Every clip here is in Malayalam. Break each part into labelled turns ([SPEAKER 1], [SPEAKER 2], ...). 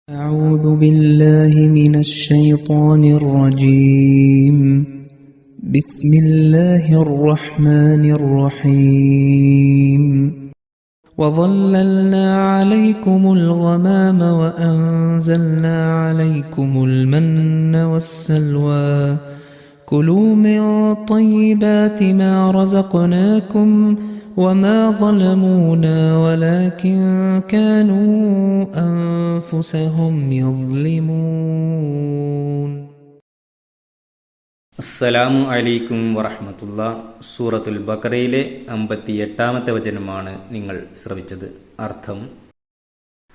[SPEAKER 1] أعوذ بالله من الشيطان الرجيم بسم الله الرحمن الرحيم وظللنا عليكم الغمام وأنزلنا عليكم المن والسلوى كلوا من طيبات ما رزقناكم وما ظلمونا ولكن كانوا أنفسهم يظلمون.
[SPEAKER 2] അസ്സലാമു അലൈക്കും വറഹ്മത്തുള്ളാഹി. സൂറത്തുൽ ബഖറയിലെ 58-ാമത്തെ വചനമാണ് നിങ്ങൾ ശ്രവിച്ചത്. അർത്ഥം: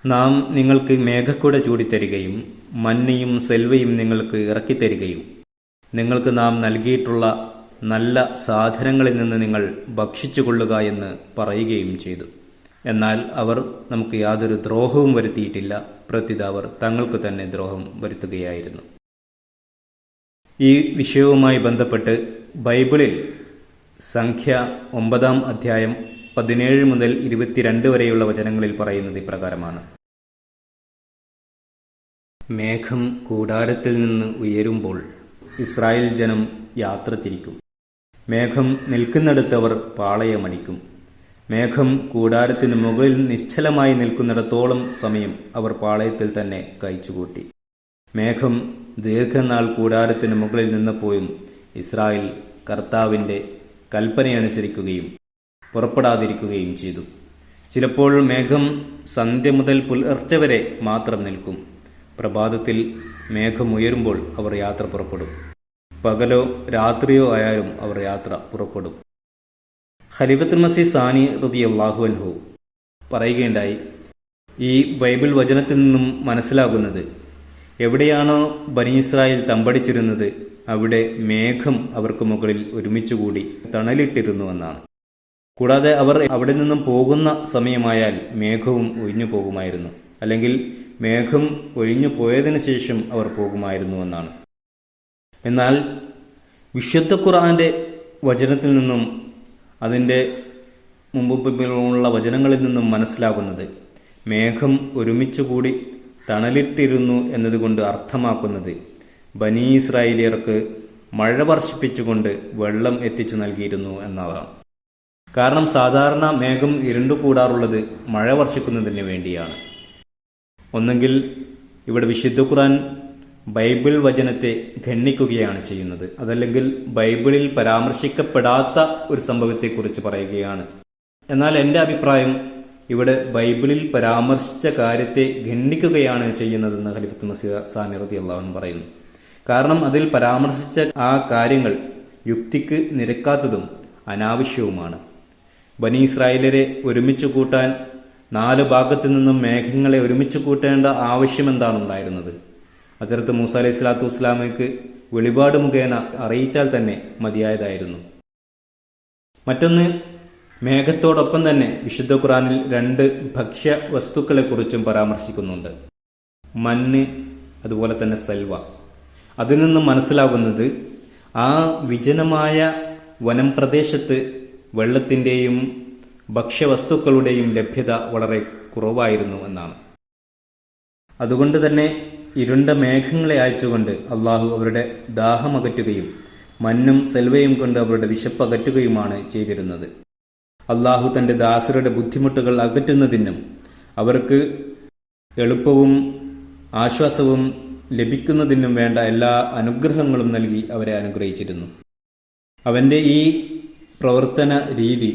[SPEAKER 2] നാം നിങ്ങൾക്ക് മേഘക്കുട ചൂടിത്തരികയും മഞ്ഞയും സെൽവയും നിങ്ങൾക്ക് ഇറക്കിത്തരികയും നിങ്ങൾക്ക് നാം നൽകിയിട്ടുള്ള നല്ല സാധനങ്ങളിൽ നിന്ന് നിങ്ങൾ ഭക്ഷിച്ചുകൊള്ളുക എന്ന് പറയുകയും ചെയ്തു. എന്നാൽ അവർ നമുക്ക് യാതൊരു ദ്രോഹവും വരുത്തിയിട്ടില്ല. പ്രത്യുത അവർ തങ്ങൾക്ക് തന്നെ ദ്രോഹം വരുത്തുകയായിരുന്നു. ഈ വിഷയവുമായി ബന്ധപ്പെട്ട് ബൈബിളിൽ സംഖ്യ 9-ാം അധ്യായം 17 മുതൽ 22 വരെയുള്ള വചനങ്ങളിൽ പറയുന്നത് ഇപ്രകാരമാണ്: മേഘം കൂടാരത്തിൽ നിന്ന് ഉയരുമ്പോൾ ഇസ്രായേൽ ജനം യാത്ര തിരിക്കും. മേഘം നിൽക്കുന്നിടത്ത് അവർ പാളയമടിക്കും. മേഘം കൂടാരത്തിന് മുകളിൽ നിശ്ചലമായി നിൽക്കുന്നിടത്തോളം സമയം അവർ പാളയത്തിൽ തന്നെ കഴിച്ചുകൂട്ടി. മേഘം ദീർഘനാൾ കൂടാരത്തിന് മുകളിൽ നിന്നപ്പോഴും ഇസ്രായേൽ കർത്താവിൻ്റെ കൽപ്പനയനുസരിക്കുകയും പുറപ്പെടാതിരിക്കുകയും ചെയ്തു. ചിലപ്പോൾ മേഘം സന്ധ്യ മുതൽ പുലർച്ചെ വരെ മാത്രം നിൽക്കും. പ്രഭാതത്തിൽ മേഘം ഉയരുമ്പോൾ അവർ യാത്ര പുറപ്പെടും. പകലോ രാത്രിയോ ആയാലും അവർ യാത്ര പുറപ്പെടും. ഖലീഫത്തുൽ മസീഹ് സാനി റളിയല്ലാഹു അൻഹു പറയുകയുണ്ടായി, ഈ ബൈബിൾ വചനത്തിൽ നിന്നും മനസ്സിലാകുന്നത്, എവിടെയാണോ ബനി ഇസ്രായേൽ തമ്പടിച്ചിരുന്നത് അവിടെ മേഘം അവർക്ക് മുകളിൽ ഒരുമിച്ചുകൂടി തണലിട്ടിരുന്നുവെന്നാണ്. കൂടാതെ അവർ അവിടെ നിന്നും പോകുന്ന സമയമായാൽ മേഘവും ഒഴിഞ്ഞു പോകുമായിരുന്നു, അല്ലെങ്കിൽ മേഘം ഒഴിഞ്ഞു പോയതിനു ശേഷം അവർ പോകുമായിരുന്നുവെന്നാണ്. എന്നാൽ വിശുദ്ധ ഖുർആന്റെ വചനത്തിൽ നിന്നും അതിൻ്റെ മുമ്പുള്ള വചനങ്ങളിൽ നിന്നും മനസ്സിലാകുന്നത്, മേഘം ഒരുമിച്ചുകൂടി തണലിട്ടിരുന്നു എന്നതുകൊണ്ട് അർത്ഥമാക്കുന്നത് ബനി ഇസ്രായേലിയർക്ക് മഴ വർഷിപ്പിച്ചുകൊണ്ട് വെള്ളം എത്തിച്ചു നൽകിയിരുന്നു എന്നതാണ്. കാരണം സാധാരണ മേഘം ഇരുണ്ടുകൂടാറുള്ളത് മഴ വർഷിക്കുന്നതിന് വേണ്ടിയാണ്. ഒന്നെങ്കിൽ ഇവിടെ വിശുദ്ധ ഖുർആൻ ബൈബിൾ വചനത്തെ ഖണ്ഡിക്കുകയാണ് ചെയ്യുന്നത്, അതല്ലെങ്കിൽ ബൈബിളിൽ പരാമർശിക്കപ്പെടാത്ത ഒരു സംഭവത്തെക്കുറിച്ച് പറയുകയാണ്. എന്നാൽ എൻ്റെ അഭിപ്രായം, ഇവിടെ ബൈബിളിൽ പരാമർശിച്ച കാര്യത്തെ ഖണ്ഡിക്കുകയാണ് ചെയ്യുന്നതെന്ന് ഖലീഫത്തുൽ മസീഹ് സാനി റളിയല്ലാഹു അൻഹു പറയുന്നു. കാരണം അതിൽ പരാമർശിച്ച ആ കാര്യങ്ങൾ യുക്തിക്ക് നിരക്കാത്തതും അനാവശ്യവുമാണ്. ബനി ഇസ്രായേലരെ ഒരുമിച്ച് കൂട്ടാൻ 4 ഭാഗത്തു നിന്നും മേഘങ്ങളെ ഒരുമിച്ച് കൂട്ടേണ്ട ആവശ്യം എന്താണുണ്ടായിരുന്നത്? ഹദ്റത്ത് മൂസ അലൈഹി സ്വലാത്തു വസ്സലാമയ്ക്ക് വെളിപാട് മുഖേന അറിയിച്ചാൽ തന്നെ മതിയായതായിരുന്നു. മറ്റൊന്ന്, മേഘത്തോടൊപ്പം തന്നെ വിശുദ്ധ ഖുർആനിൽ 2 ഭക്ഷ്യ വസ്തുക്കളെ കുറിച്ചും പരാമർശിക്കുന്നുണ്ട്: മഞ്ഞ്, അതുപോലെ തന്നെ സൽവ. അതിൽ നിന്നും മനസ്സിലാകുന്നത്, ആ വിജനമായ വനം പ്രദേശത്ത് വെള്ളത്തിൻ്റെയും ഭക്ഷ്യവസ്തുക്കളുടെയും ലഭ്യത വളരെ കുറവായിരുന്നു എന്നാണ്. അതുകൊണ്ട് തന്നെ ഇരുണ്ട മേഘങ്ങളെ അയച്ചുകൊണ്ട് അള്ളാഹു അവരുടെ ദാഹമകറ്റുകയും മഞ്ഞും സെൽവയും കൊണ്ട് അവരുടെ വിശപ്പ് അകറ്റുകയുമാണ് ചെയ്തിരുന്നത്. അള്ളാഹു തന്റെ ദാസരുടെ ബുദ്ധിമുട്ടുകൾ അകറ്റുന്നതിനും അവർക്ക് എളുപ്പവും ആശ്വാസവും ലഭിക്കുന്നതിനും വേണ്ട എല്ലാ അനുഗ്രഹങ്ങളും നൽകി അവരെ അനുഗ്രഹിച്ചിരുന്നു. അവന്റെ ഈ പ്രവർത്തന രീതി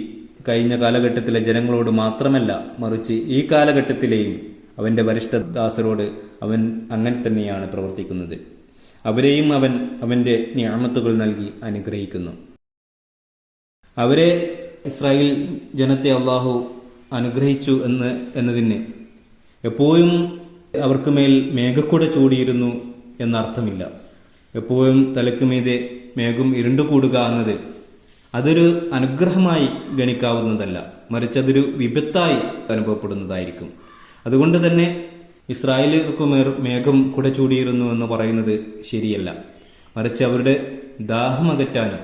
[SPEAKER 2] കഴിഞ്ഞ കാലഘട്ടത്തിലെ ജനങ്ങളോട് മാത്രമല്ല, മറിച്ച് ഈ കാലഘട്ടത്തിലെയും അവന്റെ വരിഷ്ഠദാസരോട് അവൻ അങ്ങനെ തന്നെയാണ് പ്രവർത്തിക്കുന്നത്. അവരെയും അവൻ അവന്റെ നിഅമത്തുകൾ നൽകി അനുഗ്രഹിക്കുന്നു. അവരെ, ഇസ്രായേൽ ജനത്തെ അള്ളാഹു അനുഗ്രഹിച്ചു എന്നതിന് എപ്പോഴും അവർക്ക് മേൽ മേഘക്കുട ചൂടിയിരുന്നു എന്നർത്ഥമില്ല. എപ്പോഴും തലക്കുമീതെ മേഘം ഇരുണ്ടുകൂടുക എന്നത് അതൊരു അനുഗ്രഹമായി ഗണിക്കാവുന്നതല്ല, മറിച്ച് അതൊരു വിപത്തായി അനുഭവപ്പെടുന്നതായിരിക്കും. അതുകൊണ്ട് തന്നെ ഇസ്രായേലിയർക്കുമേൽ മേഘം കുട ചൂടിയിരുന്നു എന്ന് പറയുന്നത് ശരിയല്ല, മറിച്ച് അവരുടെ ദാഹമകറ്റാനും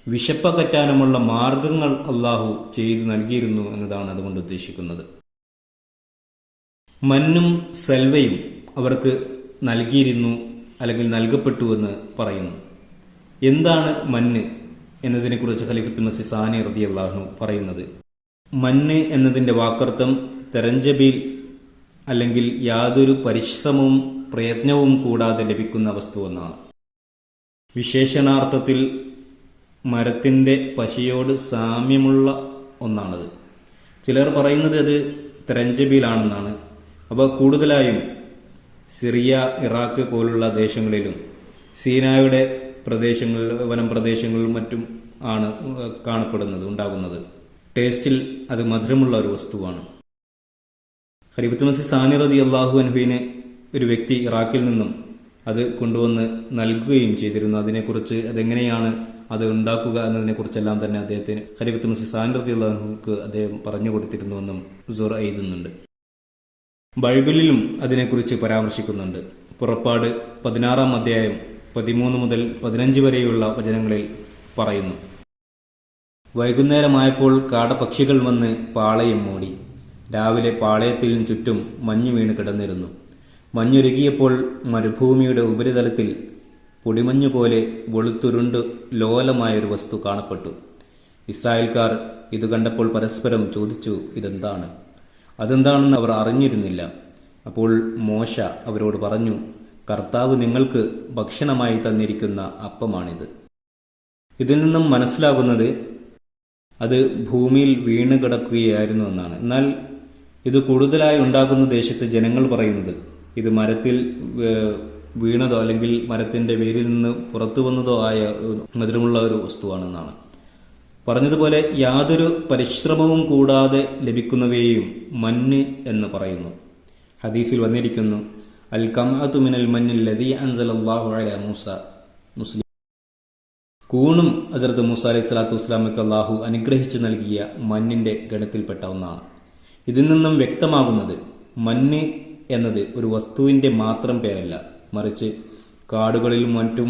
[SPEAKER 2] വിശപ്പകറ്റാനുമുള്ള മാർഗങ്ങൾ അള്ളാഹു ചെയ്തു നൽകിയിരുന്നു എന്നതാണ് അതുകൊണ്ട് ഉദ്ദേശിക്കുന്നത്. മഞ്ഞും സൽവയും അവർക്ക് നൽകിയിരുന്നു അല്ലെങ്കിൽ നൽകപ്പെട്ടുവെന്ന് പറയുന്നു. എന്താണ് മന്ന് എന്നതിനെക്കുറിച്ച് ഖലീഫത്തുൽ മസീഹ് സാനി റളിയല്ലാഹു അൻഹു പറയുന്നത്, മന്ന് എന്നതിൻ്റെ വാക്കർത്ഥം തെരഞ്ചബീൽ അല്ലെങ്കിൽ യാതൊരു പരിശ്രമവും പ്രയത്നവും കൂടാതെ ലഭിക്കുന്ന വസ്തുവെന്നാണ്. വിശേഷണാർത്ഥത്തിൽ മരത്തിൻ്റെ പശയോട് സാമ്യമുള്ള ഒന്നാണത്. ചിലർ പറയുന്നത് അത് തെരഞ്ചബീലാണെന്നാണ്. അപ്പോൾ കൂടുതലായും സിറിയ, ഇറാഖ് പോലുള്ള ദേശങ്ങളിലും സീനായുടെ വനം പ്രദേശങ്ങളിലും മറ്റും ആണ് ഉണ്ടാകുന്നത്. ടേസ്റ്റിൽ അത് മധുരമുള്ള ഒരു വസ്തുവാണ്. ഖലീഫത്തുൽ മസീഹ് സാനി റളിയല്ലാഹു അൻഹുവിന് ഒരു വ്യക്തി ഇറാഖിൽ നിന്നും അത് കൊണ്ടുവന്ന് നൽകുകയും ചെയ്തിരുന്നു. അതിനെക്കുറിച്ച് അതെങ്ങനെയാണ് അത് ഉണ്ടാക്കുക എന്നതിനെക്കുറിച്ചെല്ലാം തന്നെ അദ്ദേഹത്തിന് ഖലീഫത്തുൽ മസീഹ് സാനി റളിയല്ലാഹു അൻഹുക്ക് അദ്ദേഹം പറഞ്ഞു കൊടുത്തിരുന്നുവെന്നും സുർ എഴുതുന്നുണ്ട്. ബൈബിളിലും അതിനെക്കുറിച്ച് പരാമർശിക്കുന്നുണ്ട്. പുറപ്പാട് 16-ാം അധ്യായം 13 മുതൽ 15 വരെയുള്ള വചനങ്ങളിൽ പറയുന്നു, വൈകുന്നേരമായപ്പോൾ കാടപക്ഷികൾ വന്ന് പാളയം മൂടി. രാവിലെ പാളയത്തിനും ചുറ്റും മഞ്ഞ് വീണ് കിടന്നിരുന്നു. മഞ്ഞുരുകിയപ്പോൾ മരുഭൂമിയുടെ ഉപരിതലത്തിൽ പൊടിമഞ്ഞു പോലെ വെളുത്തുരുണ്ട് ലോലമായൊരു വസ്തു കാണപ്പെട്ടു. ഇസ്രായേൽക്കാർ ഇത് കണ്ടപ്പോൾ പരസ്പരം ചോദിച്ചു, ഇതെന്താണ്? അതെന്താണെന്ന് അവർ അറിഞ്ഞിരുന്നില്ല. അപ്പോൾ മോശ അവരോട് പറഞ്ഞു, കർത്താവ് നിങ്ങൾക്ക് ഭക്ഷണമായി തന്നിരിക്കുന്ന അപ്പമാണിത്. ഇതിൽ നിന്നും മനസ്സിലാകുന്നത് അത് ഭൂമിയിൽ വീണ് കിടക്കുകയായിരുന്നു എന്നാണ്. എന്നാൽ ഇത് കൂടുതലായി ഉണ്ടാകുന്ന ദേശത്ത് ജനങ്ങൾ പറയുന്നത് ഇത് മരത്തിൽ വീണതോ അല്ലെങ്കിൽ മരത്തിന്റെ വേരിൽ നിന്ന് പുറത്തു വന്നതോ ആയ മധുരമുള്ള ഒരു വസ്തുവാണെന്നാണ്. പറഞ്ഞതുപോലെ യാതൊരു പരിശ്രമവും കൂടാതെ ലഭിക്കുന്നവയെയും മന്ന് എന്ന് പറയുന്നു. ഹദീസിൽ വന്നിരിക്കുന്നു, അൽ കംഅതു മിനൽ മന്നിൽ ലദീ അൻസലല്ലാഹു അലാ മൂസ. മുസ്ലിം. കൂണും ഹസ്രത്ത് മൂസ അലൈഹി സ്വലാത്തു വസ്സലാമക്ക് അല്ലാഹു അനുഗ്രഹിച്ചു നൽകിയ മന്നിന്റെ ഗണത്തിൽപ്പെട്ട ഒന്നാണ്. ഇതിൽ നിന്നും വ്യക്തമാകുന്നത് മന്ന് എന്നത് ഒരു വസ്തുവിന്റെ മാത്രം പേരല്ല, മറിച്ച് കാടുകളിലും മറ്റും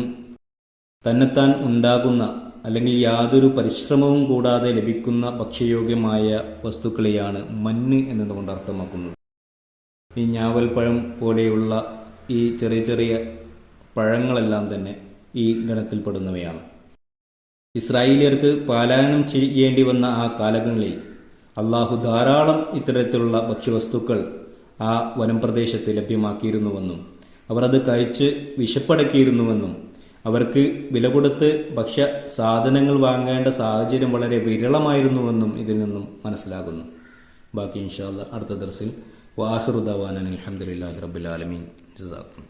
[SPEAKER 2] തന്നെത്താൻ ഉണ്ടാകുന്ന അല്ലെങ്കിൽ യാതൊരു പരിശ്രമവും കൂടാതെ ലഭിക്കുന്ന ഭക്ഷ്യയോഗ്യമായ വസ്തുക്കളെയാണ് മന്ന് എന്നതുകൊണ്ട് അർത്ഥമാക്കുന്നത്. ഈ ഞാവൽപ്പഴം പോലെയുള്ള ഈ ചെറിയ ചെറിയ പഴങ്ങളെല്ലാം തന്നെ ഈ ഗണത്തിൽപ്പെടുന്നവയാണ്. ഇസ്രായേലിയർക്ക് പാലായനം ചെയ്യേണ്ടി വന്ന ആ കാലങ്ങളിൽ അള്ളാഹു ധാരാളം ഇത്തരത്തിലുള്ള ഭക്ഷ്യവസ്തുക്കൾ ആ വനം പ്രദേശത്ത് ലഭ്യമാക്കിയിരുന്നുവെന്നും അവർ അത് കഴിച്ച് വിശപ്പടക്കിയിരുന്നുവെന്നും അവർക്ക് വില കൊടുത്ത് ഭക്ഷ്യ സാധനങ്ങൾ വാങ്ങേണ്ട സാഹചര്യം വളരെ വിരളമായിരുന്നുവെന്നും ഇതിൽ നിന്നും മനസ്സിലാകുന്നു. ബാക്കി ഇൻഷാ അല്ലാഹ് അടുത്ത ദർസിൽ. വആഖിറു ദഅവാനാ അൽഹംദുലില്ലാഹി റബ്ബിൽ ആലമീൻ. ജസാക്കും.